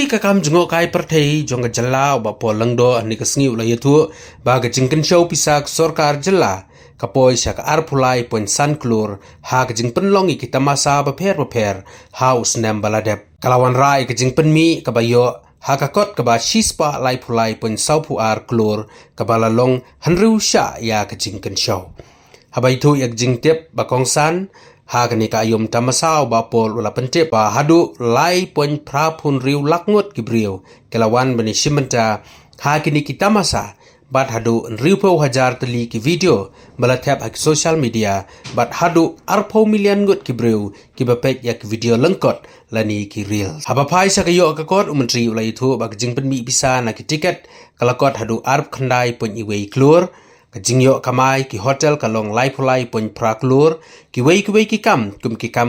kakam jengok kai pertei jong Jylla ba polangdo ni kasngi ulai tu ba gajingkan show pisak Sorkar Jylla kapoi syak arpulai pon san klur ha gajing penlongi kita masa beper ha snem baladep kalawan rai gajing penmi kabayo ha kakot kaba shispa lai pulai pon saupu klur kabala long hanru sya ya gajingkan show habai tu yak jing tip ba kongsan ha kani ka ayom tamasa ba pol ula pentip ba hadu lai pon prapun riu lakngot gibriu kelawan bani simenta ha kini kita masa bat hadu riu po hajar teli ki video balatap hak social media bat hadu arpo million ngot gibriu ki bapek yak video lengkot lani ki real haba pai sa kayo kakot menteri ulai itu ba jing penmi bisa na ki tiket kalakot hadu arp khandai pon iwei klur kajingyo kamai ki hotel kalong lai pulai pon praklur ki wei ki kam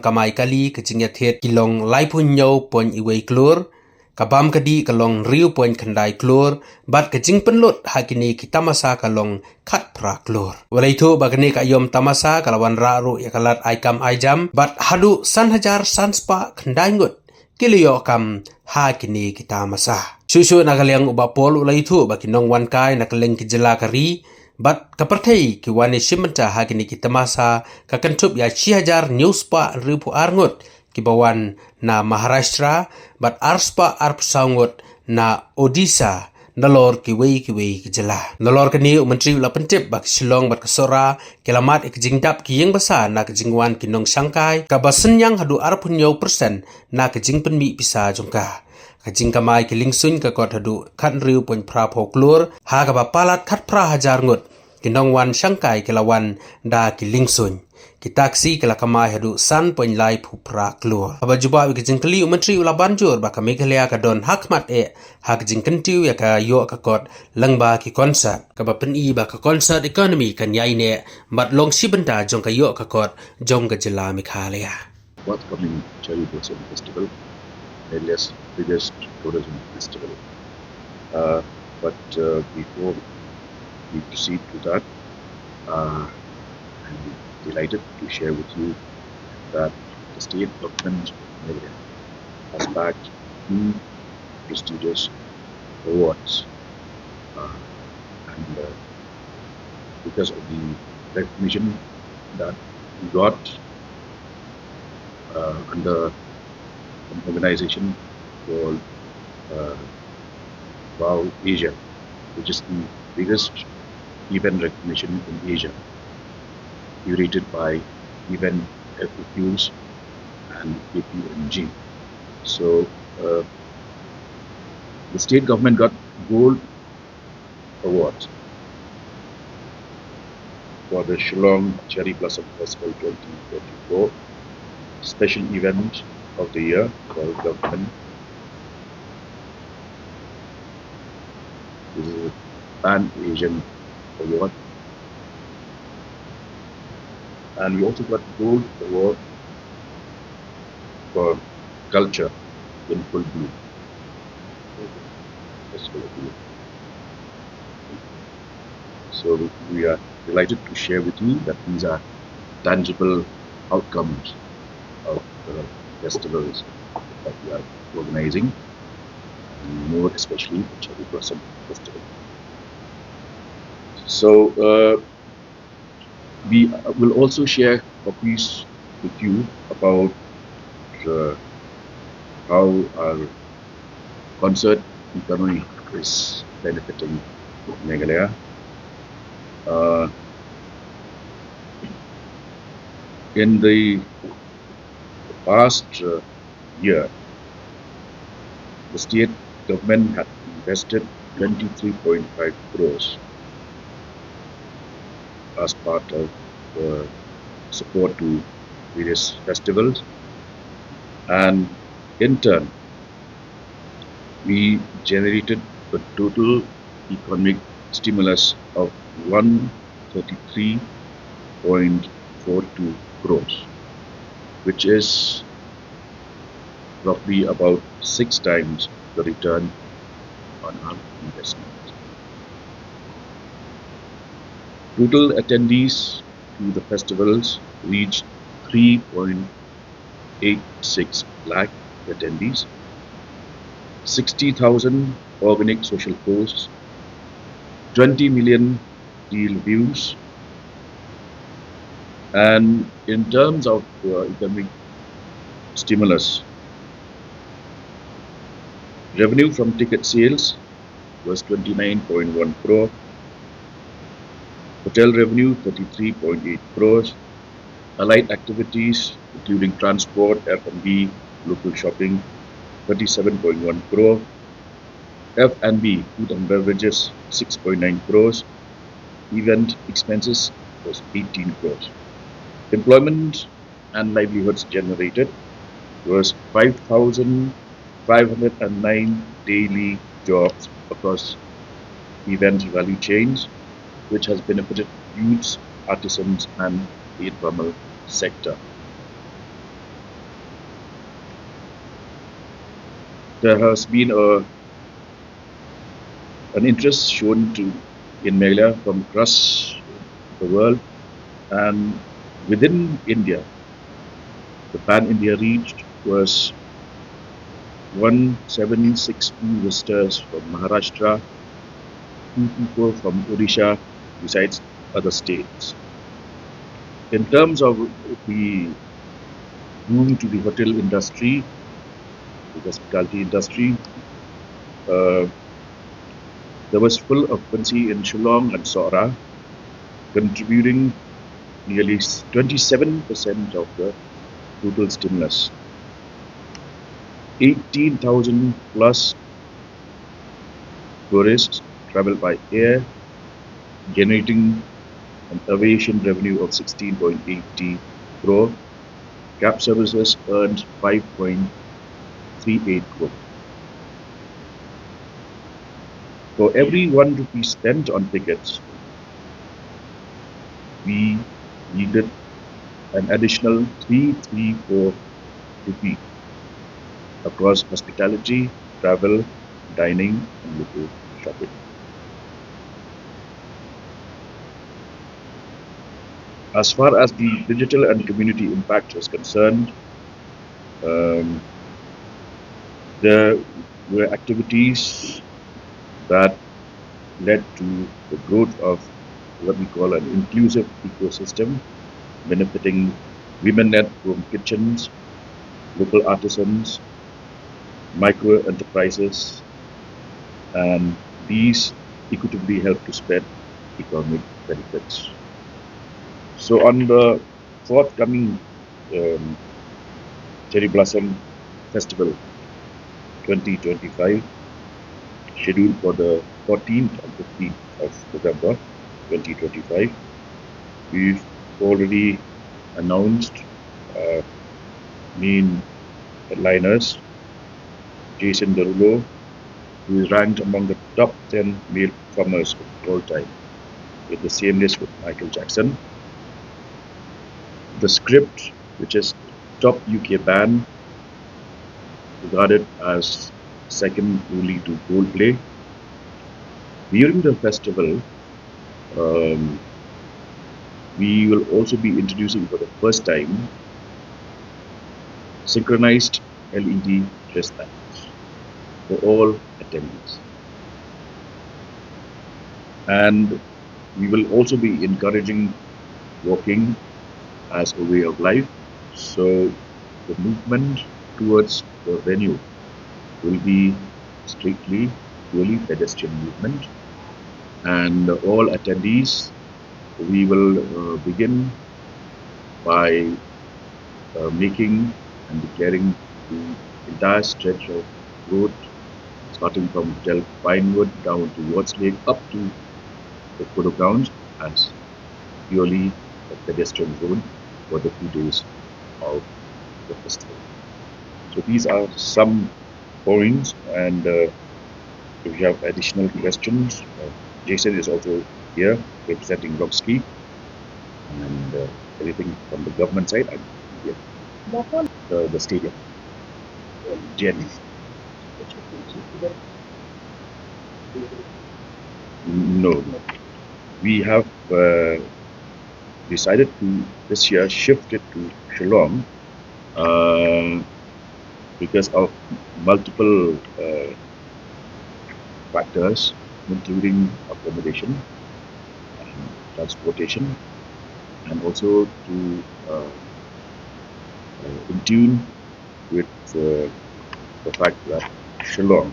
kamai kali kajingya thet kilong lai punyo pon iwei klur kabam kadi kalong riu pon khandai klur bat kajing penlut hakini kita masa kalong khat praklur walai tu bagani kayom tamasa kalawan raru yakalat aikam aijam bat hadu san hajar sanspa khandai ngut kiliyo kam hakini kita masa susu nagaliang ubapol ulai tu bakinong wankai nakaleng ki Jylla kari bat kapertei ki wani simenta hagini kita masa kakentup ya 6,000 newspa ribu arngut ki bawan na Maharashtra bat arspa arpsaungut na Odisha nalor ki wei ki Jylla nalor kani menteri ula pentip bak silong bat kesora kelamat ikjingdap ki yang basa na kejingwan ki nong sangkai ka basenyang hadu arpunyo persen na kejing penmi bisa jongka kajing kamai ki lingsun ka kot hadu khat riu pon pra phoklur ha ka ba palat khat pra hajar ngut kinong wan sangkai kelawan da ki lingsun ki taksi kala kamai hadu san pon lai phu pra klur aba juba wi kajing kli menteri ula banjur ba ka meghalaya ka don hakmat ha kajing kentiu ya ka yo ka kot langba ki concert ka ba pen ba ka concert economy kan yai ne mat long sibenta jong ka yo ka kot jong ka Jylla Meghalaya forthcoming Cherry Blossom Festival, India's biggest tourism festival. But before we proceed to that, I'm delighted to share with you that the state government of India has backed two prestigious awards, and because of the recognition that we got under an organization called Wow Asia, which is the biggest event recognition in Asia, curated by Event FAQs and KPMG. So the state government got gold award for the Shillong Cherry Blossom Festival 2024 special event of the year for government. This is a Pan-Asian award. And we also got gold award for culture in full bloom. So we are delighted to share with you that these are tangible outcomes of the festivals that we are organizing, and more especially the Cherry Blossom Festival. So we will also share copies with you about how our concert economy is benefiting Meghalaya. In the past year, the state government had invested 23.5 crores as part of support to various festivals, and in turn we generated a total economic stimulus of 133.42 crores, which is roughly about 6 times the return on our investment. Total attendees to the festivals reached 3.86 lakh attendees, 60,000 organic social posts, 20 million deal views, and in terms of economic stimulus, revenue from ticket sales was 29.1 crore, hotel revenue 33.8 crores, allied activities including transport, F&B, local shopping 37.1 crore, F&B, food and beverages 6.9 crores, event expenses was 18 crores. Employment and livelihoods generated was 5,509 daily jobs across event value chains, which has benefited youths, artisans, and the informal sector. There has been an interest shown in Meghalaya from across the world, and within India, the pan-India reach was 1762 visitors from Maharashtra, 224 from Odisha, besides other states. In terms of the boom to the hotel industry, the hospitality industry, there was full occupancy in Shillong and Saura, contributing nearly 27% of the total stimulus. 18,000 plus tourists travel by air, generating an aviation revenue of 16.80 crore. Cab services earned 5.38 crore. For every 1 rupee spent on tickets, we needed an additional 334 rupee across hospitality, travel, dining, and local shopping. As far as the digital and community impact is concerned, there were activities that led to the growth of what we call an inclusive ecosystem, benefiting women-led home kitchens, local artisans, micro enterprises, and these equitably help to spread economic benefits. So on the forthcoming Cherry Blossom Festival 2025, scheduled for the 14th and 15th of November 2025, we've already announced main headliners. Jason Derulo, who is ranked among the top 10 male performers of all time, with the same list with Michael Jackson. The Script, which is top UK band, regarded as second only to Coldplay. During the festival, we will also be introducing for the first time synchronized LED wristbands for all attendees. And we will also be encouraging walking as a way of life. So the movement towards the venue will be strictly purely pedestrian movement. And all attendees, we will begin by making and declaring the entire stretch of road starting from Hotel Pinewood down to Watts Lake up to the photo grounds as purely a pedestrian zone for the 2 days of the festival. So these are some points, and if you have additional questions, Jason is also here representing Rockski, and anything from the government side, I'm here. The stadium, Jenny. No, we have decided to this year shift it to Shillong. because of multiple factors, including accommodation and transportation, and also to in tune with the fact that Shillong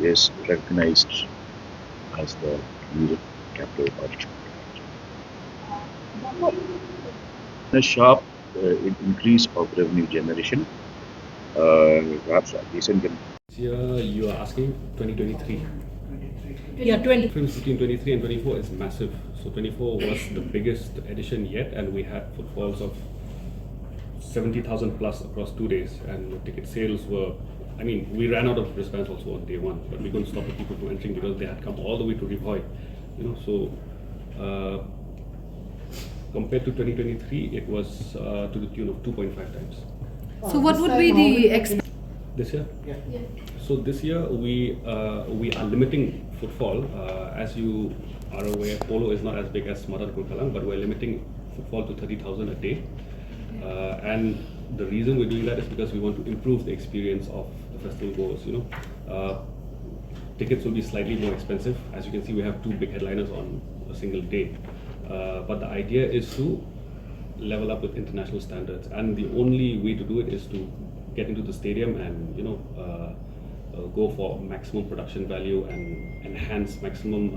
is recognized as the music capital of a sharp increase of revenue generation. Perhaps Jason can. Here you are asking 2023. Yeah, 20. Difference between 23 and 24 is massive. So 24 was the biggest edition yet, and we had footfalls of 70,000 plus across 2 days, and the ticket sales were. I mean, we ran out of wristbands also on day one, but we couldn't stop the people from entering because they had come all the way to Rivoy. So compared to 2023, it was to the tune of 2.5 times. So what would be the This year? Yeah. So this year we are limiting footfall. As you are aware, Polo is not as big as Madan Kulkalang, but we're limiting footfall to 30,000 a day. And the reason we're doing that is because we want to improve the experience of the festival goers. Tickets will be slightly more expensive. As you can see, we have two big headliners on a single day. But the idea is to level up with international standards, and the only way to do it is to get into the stadium and go for maximum production value and enhance maximum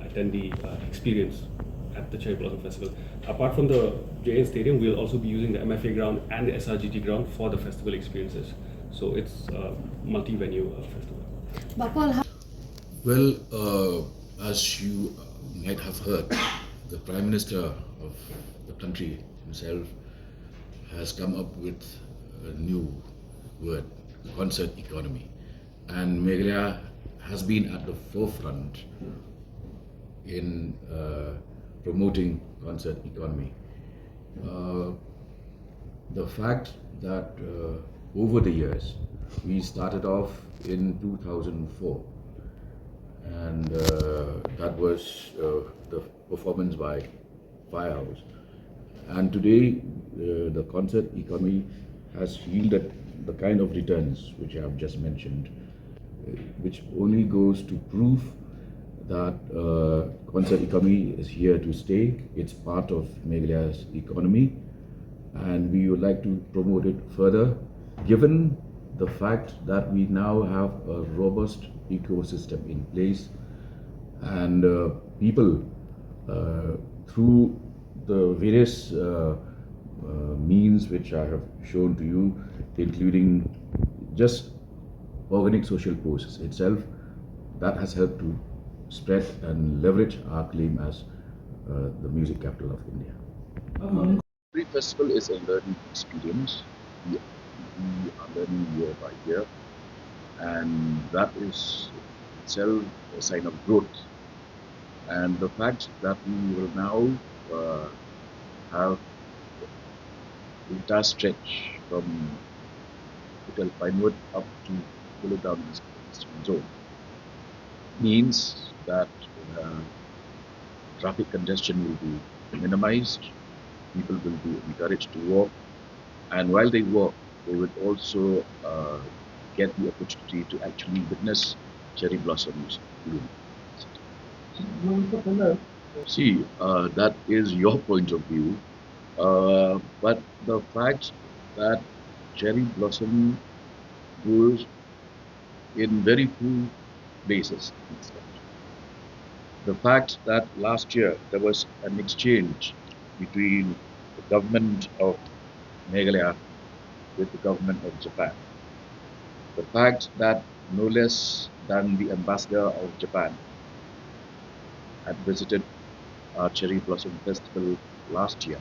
attendee experience at the Cherry Blossom Festival. Apart from the JN Stadium, we'll also be using the MFA ground and the SRGT ground for the festival experiences. So it's a multi-venue festival. Well, as you might have heard, the Prime Minister of the country himself has come up with a new word, the concert economy. And Meghalaya has been at the forefront in promoting concert economy. The fact that over the years, we started off in 2004, and that was the performance by Firehouse. And today, the concert economy has yielded the kind of returns which I have just mentioned, which only goes to prove that concert economy is here to stay. It's part of Meghalaya's economy, and we would like to promote it further, given the fact that we now have a robust ecosystem in place, and people through the various means which I have shown to you, including just organic social posts itself, that has helped to spread and leverage our claim as the music capital of India. Every festival is a learning experience. We are learning year by year, and that is itself a sign of growth. And the fact that we will now have the entire stretch from Hotel Pinewood up to below down this zone means that traffic congestion will be minimized. People will be encouraged to walk, and while they walk, they will also get the opportunity to actually witness cherry blossoms bloom. See, that is your point of view, but the fact that cherry blossom grows in very few places. The fact that last year there was an exchange between the government of Meghalaya with the government of Japan. The fact that no less than the ambassador of Japan had visited our Cherry Blossom Festival last year.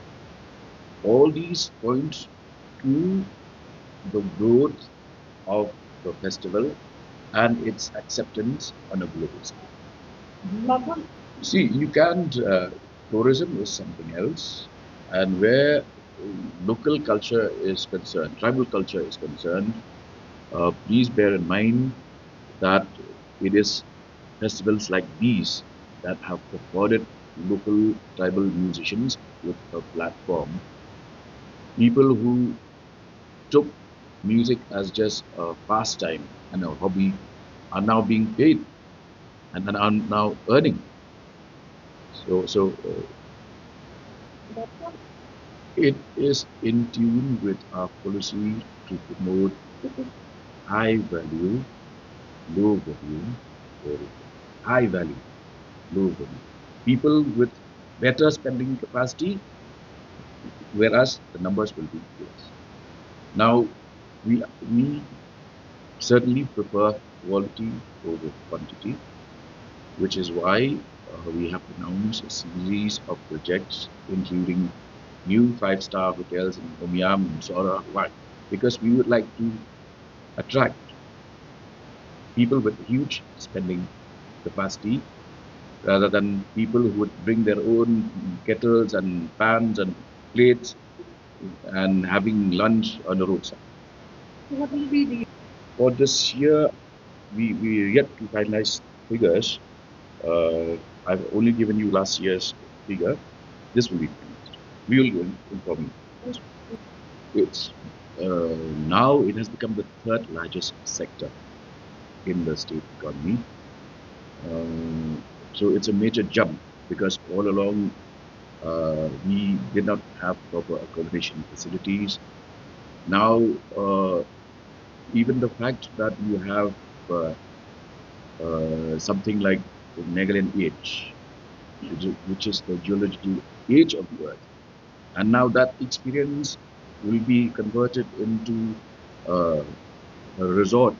All these point to the growth of the festival and its acceptance on a global scale. See, you can't, tourism is something else, and where local culture is concerned, tribal culture is concerned, please bear in mind that it is festivals like these that have afforded local tribal musicians with a platform. People who took music as just a pastime and a hobby are now being paid and are now earning. So it is in tune with our policy to promote high value, low volume, or high value, low volume. People with better spending capacity, whereas the numbers will be less. Now, we certainly prefer quality over quantity, which is why we have announced a series of projects, including new 5-star hotels in Omiam and Sora. Why? Because we would like to attract people with huge spending capacity rather than people who would bring their own kettles and pans and plates and having lunch on the roadside. What will be the For this year, we are yet to finalize figures. I've only given you last year's figure. This will be finished. We will inform you. It's now it has become the third largest sector in the state economy. So it's a major jump because all along we did not have proper accommodation facilities. Now, even the fact that you have something like the Nagaland age, which is the geological age of the earth, and now that experience will be converted into a resort,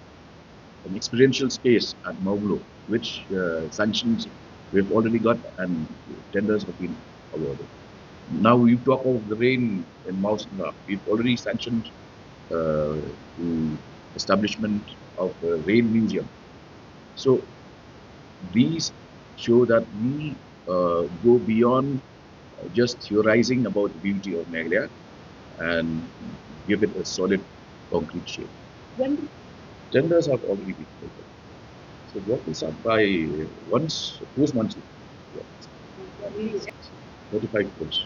an experiential space at Maumlo, which sanctions we've already got and tenders have been awarded. Now you talk of the rain in Mausna. We've already sanctioned the establishment of a rain museum. So these show that we go beyond just theorizing about the beauty of Meghalaya and give it a solid concrete shape. when Tenders have already been taken. So work will start by post-monsoon. 35 crores.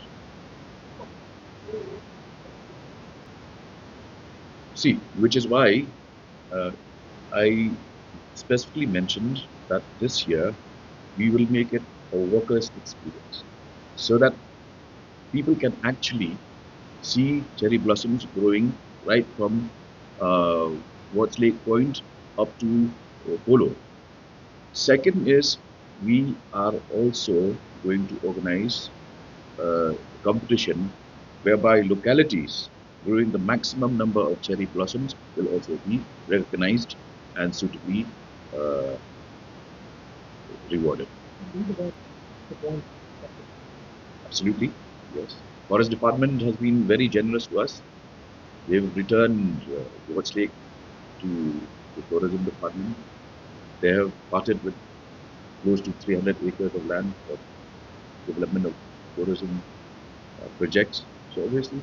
See, which is why I specifically mentioned that this year we will make it a workers' experience so that people can actually see cherry blossoms growing right from Watts Lake Point up to Polo. Second is we are also going to organize a competition whereby localities growing the maximum number of cherry blossoms will also be recognized and suitably rewarded. Absolutely, yes. Forest Department has been very generous to us. They've returned Watts Lake to the Tourism Department. They have parted with close to 300 acres of land for development of tourism projects. So obviously,